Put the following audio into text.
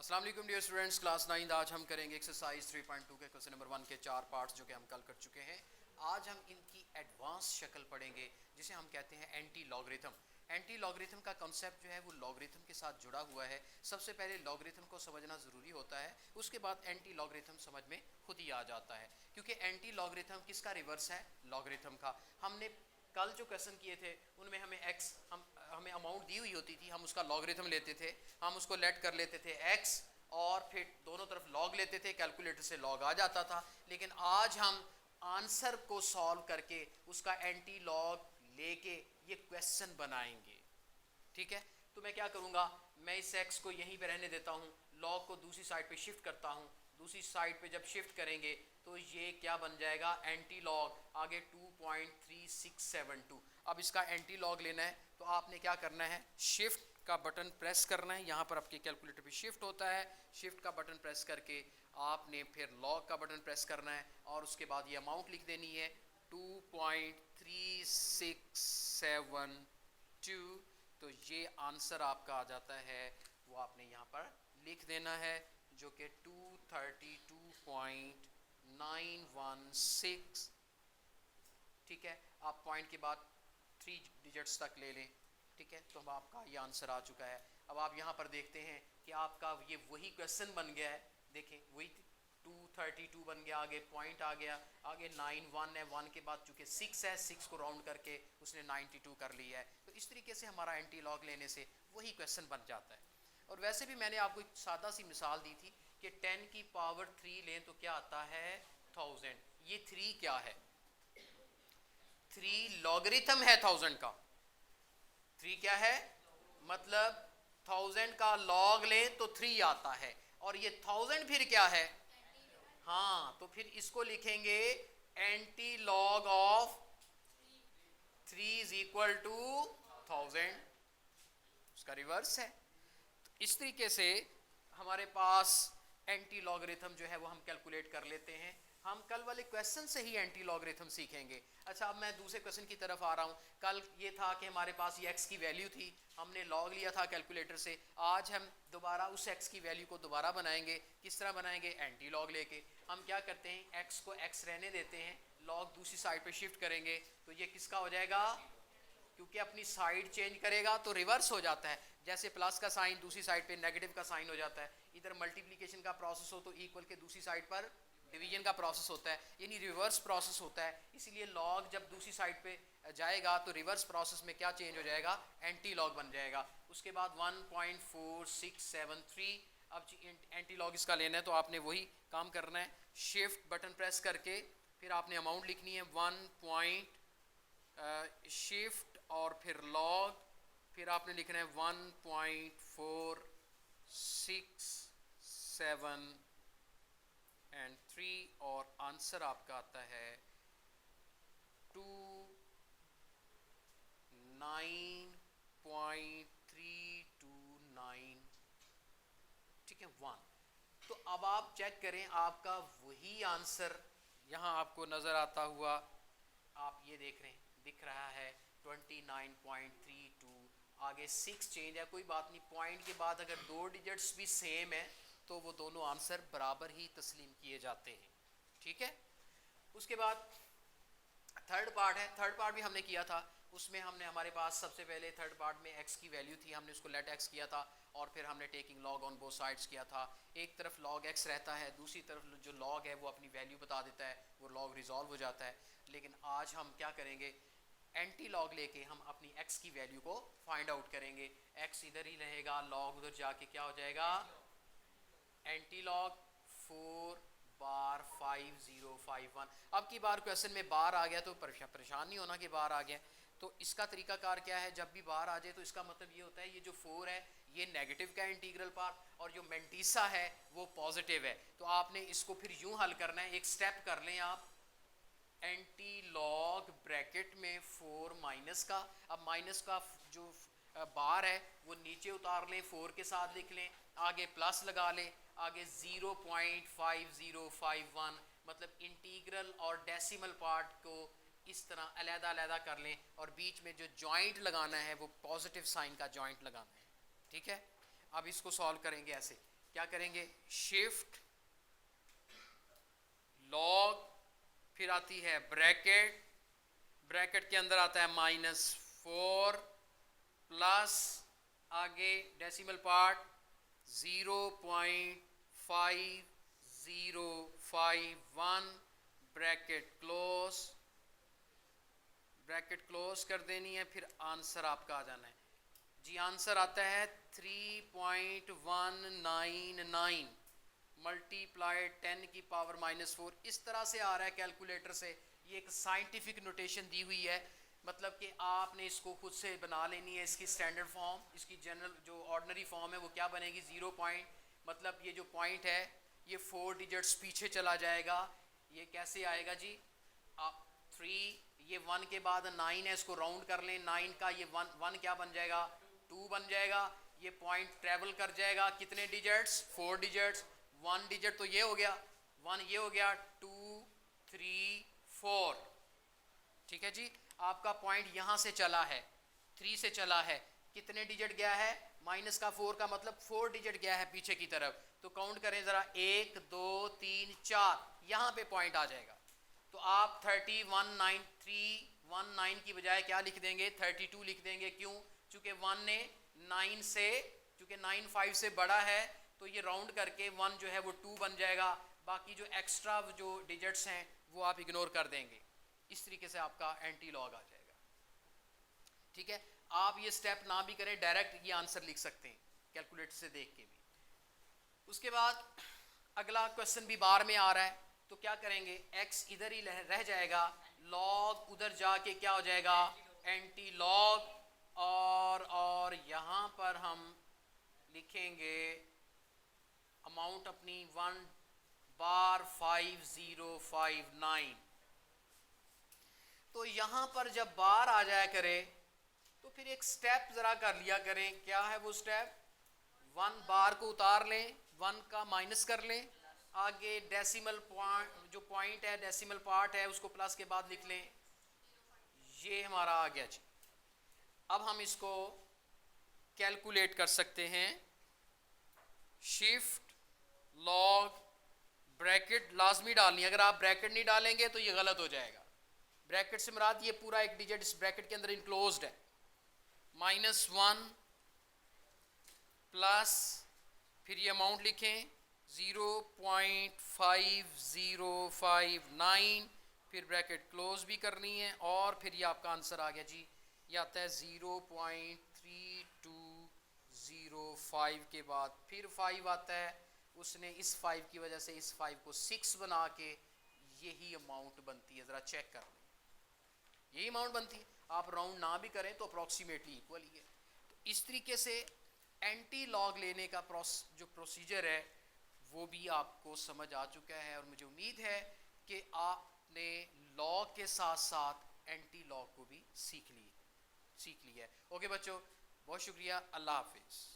अस्सलाम वालेकुम dear students, class 9 आज हम करेंगे एक्सरसाइज 3.2 के क्वेश्चन नंबर 1 के 4 पार्ट्स जो कि हम कल कर चुके हैं। आज हम इनकी एडवांस शक्ल पढ़ेंगे जिसे हम कहते हैं एंटी लॉगरिथम। एंटी लॉगरिथम का कॉन्सेप्ट जो है वो लॉगरिथम के साथ जुड़ा हुआ है। सबसे पहले लॉगरिथम को समझना ज़रूरी होता है, उसके बाद एंटी लॉगरिथम समझ में खुद ही आ जाता है, क्योंकि एंटी लॉगरिथम किसका रिवर्स है? लॉगरिथम का। हमने कल जो क्वेश्चन किए थे उनमें हमें अमाउंट दी हुई होती थी, हम उसका लॉगरिथम लेते थे, हम उसको लेट कर लेते थे x और फिर दोनों तरफ लॉग लेते थे, कैलकुलेटर से लॉग आ जाता था। लेकिन आज हम आंसर को सॉल्व करके उसका एंटी लॉग लेके ये क्वेश्चन बनाएंगे। ठीक है, तो मैं क्या करूँगा, मैं इस x को यहीं पे रहने देता हूँ, लॉग को दूसरी साइड पे शिफ्ट करता हूँ। दूसरी साइड पे जब शिफ्ट करेंगे तो ये क्या बन जाएगा? एंटी लॉग आगे 2.3672। अब इसका एंटी लॉग लेना है तो आपने क्या करना है, शिफ्ट का बटन प्रेस करना है। यहाँ पर आपके कैलकुलेटर पे शिफ्ट होता है, शिफ्ट का बटन प्रेस करके आपने फिर लॉग का बटन प्रेस करना है और उसके बाद ये अमाउंट लिख देनी है 2.3672। तो ये आंसर आपका आ जाता है, वो आपने यहाँ पर लिख देना है, जो कि 232.916। ठीक है, आप पॉइंट के बाद 3 डिजिट्स तक ले लें। ठीक है, तो अब आपका ये आंसर आ चुका है। अब आप यहाँ पर देखते हैं कि आपका ये वही क्वेश्चन बन गया है। देखें, वही 232 बन गया, आगे पॉइंट आ गया, आगे 91 है, 1 के बाद चूँकि 6 है, 6 को राउंड करके उसने 92 कर लिया है। तो इस तरीके से हमारा एंटी लॉग लेने से वही क्वेश्चन बन जाता है। और वैसे भी मैंने आपको एक सादा सी मिसाल दी थी कि 10 की पावर 3 लें तो क्या आता है? 1000। ये 3 क्या है? 3 लॉगरिथम है 1000 का। 3 क्या है? मतलब 1000 का लॉग लें तो 3 आता है। और ये 1000 फिर क्या है? हाँ, तो फिर इसको लिखेंगे antilog of 3 is equal to 1000, उसका रिवर्स है। तो इस तरीके से हमारे पास एंटी लॉगरिथम जो है वो हम कैलकुलेट कर लेते हैं। हम कल वाले क्वेश्चन से ही एंटी लॉगरिथम सीखेंगे। अच्छा, अब मैं दूसरे क्वेश्चन की तरफ आ रहा हूँ। कल ये था कि हमारे पास ये x की वैल्यू थी, हमने लॉग लिया था कैलकुलेटर से। आज हम दोबारा उस x की वैल्यू को दोबारा बनाएंगे। किस तरह बनाएंगे? एंटी लॉग लेके। हम क्या करते हैं, x को x रहने देते हैं, लॉग दूसरी साइड पे शिफ्ट करेंगे तो ये किसका हो जाएगा? क्योंकि अपनी साइड चेंज करेगा तो रिवर्स हो जाता है। जैसे प्लस का साइन दूसरी साइड पे नेगेटिव का साइन हो जाता है, इधर मल्टीप्लिकेशन का प्रोसेस हो तो इक्वल के दूसरी साइड पर डिवीजन का प्रोसेस होता है, यानी रिवर्स प्रोसेस होता है। इसीलिए लॉग जब दूसरी साइड पे जाएगा तो रिवर्स प्रोसेस में क्या चेंज हो जाएगा? एंटी लॉग बन जाएगा। उसके बाद 1.4673। अब एंटी लॉग इसका लेना है तो आपने वही काम करना है, शिफ्ट बटन प्रेस करके फिर आपने अमाउंट लिखनी है 1 शिफ्ट और फिर लॉग, फिर आपने लिखना है 1.467 और आंसर आपका आता है 29.329। ठीक है, 1। तो अब आप चेक करें, आपका वही आंसर यहाँ आपको नज़र आता हुआ, आप ये देख रहे हैं, दिख रहा है 29.32। आगे 6 चेंज है, कोई बात नहीं, पॉइंट के बाद अगर 2 डिजिट्स भी सेम है तो वो दोनों आंसर बराबर ही तस्लीम किए जाते हैं। ठीक है, उसके बाद थर्ड पार्ट है। थर्ड पार्ट भी हमने किया था, उसमें हमने हमारे पास सबसे पहले थर्ड पार्ट में x की वैल्यू थी, हमने उसको लेट x किया था और फिर हमने taking log on both sides किया था। एक तरफ log x रहता है, दूसरी तरफ जो log है वो अपनी वैल्यू बता देता है, वो log रिजॉल्व हो जाता है। लेकिन आज हम क्या करेंगे, एंटी लॉग लेके हम अपनी x की वैल्यू को फाइंड आउट करेंगे। x इधर ही रहेगा, log उधर जाके क्या हो जाएगा? एंटी लॉग 4 बार 5051। अब की बार क्वेश्चन में बार आ गया तो परेशान नहीं होना कि बार आ गया। तो इसका तरीकाकार क्या है, जब भी बार आ जाए तो इसका मतलब ये होता है ये जो 4 है ये नेगेटिव का इंटीग्रल पार्ट और जो मेंटीसा है वो पॉजिटिव है। तो आपने इसको फिर यूं हल करना है, एक स्टेप कर लें आप, एंटी लॉग ब्रैकेट में 4 माइनस का, अब माइनस का जो बार है वो नीचे उतार लें, 4 के साथ लिख लें, आगे प्लस लगा लें, आगे 0.5051, मतलब इंटीग्रल और डेसिमल पार्ट को इस तरह अलग-अलग कर लें और बीच में जो जॉइंट लगाना है वो पॉजिटिव साइन का जॉइंट लगाना है। ठीक है, अब इसको सॉल्व करेंगे ऐसे क्या करेंगे, शिफ्ट लॉग, फिर आती है ब्रैकेट, ब्रैकेट के अंदर आता है -4 प्लस आगे डेसिमल पार्ट 0.5051, ब्रैकेट क्लोज कर देनी है। फिर आंसर आपका आ जाना है जी। आंसर आता है 3.199 मल्टीप्लाइड 10 की पावर -4। इस तरह से आ रहा है कैलकुलेटर से। ये एक साइंटिफिक नोटेशन दी हुई है, मतलब कि आपने इसको खुद से बना लेनी है। इसकी स्टैंडर्ड फॉर्म, इसकी जनरल जो ऑर्डिनरी फॉर्म है वो क्या बनेगी, 0 पॉइंट, मतलब ये जो पॉइंट है ये 4 डिजिट्स पीछे चला जाएगा। ये कैसे आएगा जी, आप 3, ये 1 के बाद 9 है, इसको राउंड कर लें, 9 का ये 1 क्या बन जाएगा, 2 बन जाएगा। ये पॉइंट ट्रेवल कर जाएगा कितने डिजिट्स, 4 डिजिट्स। 1 डिजिट तो ये हो गया, 1 ये हो गया, 2 3 4, ठीक है जी। आपका पॉइंट यहां से चला है, 3 से चला है, कितने डिजिट गया है, माइनस का 4 का मतलब 4 डिजिट गया है पीछे की तरफ। तो काउंट करें जरा, 1 2 3 4, यहां पे पॉइंट आ जाएगा। तो आप 319 की बजाय क्या लिख देंगे, 32 लिख देंगे। क्यों, चूंकि 1 ने 9 से, चूंकि 9 5 से बड़ा है, तो ये राउंड करके 1 जो है वो 2 बन जाएगा। बाकी जो एक्स्ट्रा जो डिजिट्स हैं वो आप इग्नोर कर देंगे। इस तरीके से आपका एंटी लॉग आ जाएगा, ठीक है। आप ये स्टेप ना भी करें, डायरेक्ट ये आंसर लिख सकते हैं कैलकुलेटर से देख के भी। उसके बाद अगला क्वेश्चन भी बार में आ रहा है, तो क्या करेंगे, x इधर ही रह जाएगा, लॉग उधर जाके क्या हो जाएगा, एंटी लॉग। और यहां पर हम लिखेंगे अमाउंट अपनी 1/5059। तो यहां पर जब बार आ जाया करे तो फिर एक स्टेप जरा कर लिया करें। क्या है वो स्टेप, 1 बार को उतार लें, 1 का माइनस कर लें, आगे डेसिमल पॉइंट, जो पॉइंट है डेसिमल पार्ट है, उसको प्लस के बाद लिख लें। ये हमारा आ गया जी। अब हम इसको कैलकुलेट कर सकते हैं। शिफ्ट लॉग ब्रैकेट लाजमी डालनी है, अगर आप ब्रैकेट नहीं डालेंगे तो ये गलत हो जाएगा। ब्रैकेट से मुराद ये पूरा एक डिजिट इस ब्रैकेट के अंदर इनक्लोज्ड है। -1 प्लस, फिर ये अमाउंट लिखें 0.5059, फिर ब्रैकेट क्लोज भी करनी है, और फिर ये आपका आंसर आ गया जी। ये आता है 0.3205 के बाद फिर 5 आता है। उसने इस 5 की वजह से इस 5 को 6 बना के यही अमाउंट बनती है, ज़रा चेक कर लें, यही अमाउंट बनती है। आप राउंड ना भी करें तो अप्रॉक्सीमेटली इक्वल ही है। तो इस तरीके से एंटी लॉग लेने का जो प्रोसीजर है वो भी आपको समझ आ चुका है, और मुझे उम्मीद है कि आपने लॉग के साथ साथ एंटी लॉग को भी सीख लिया है। ओके बच्चों, बहुत शुक्रिया, अल्लाह हाफिज़।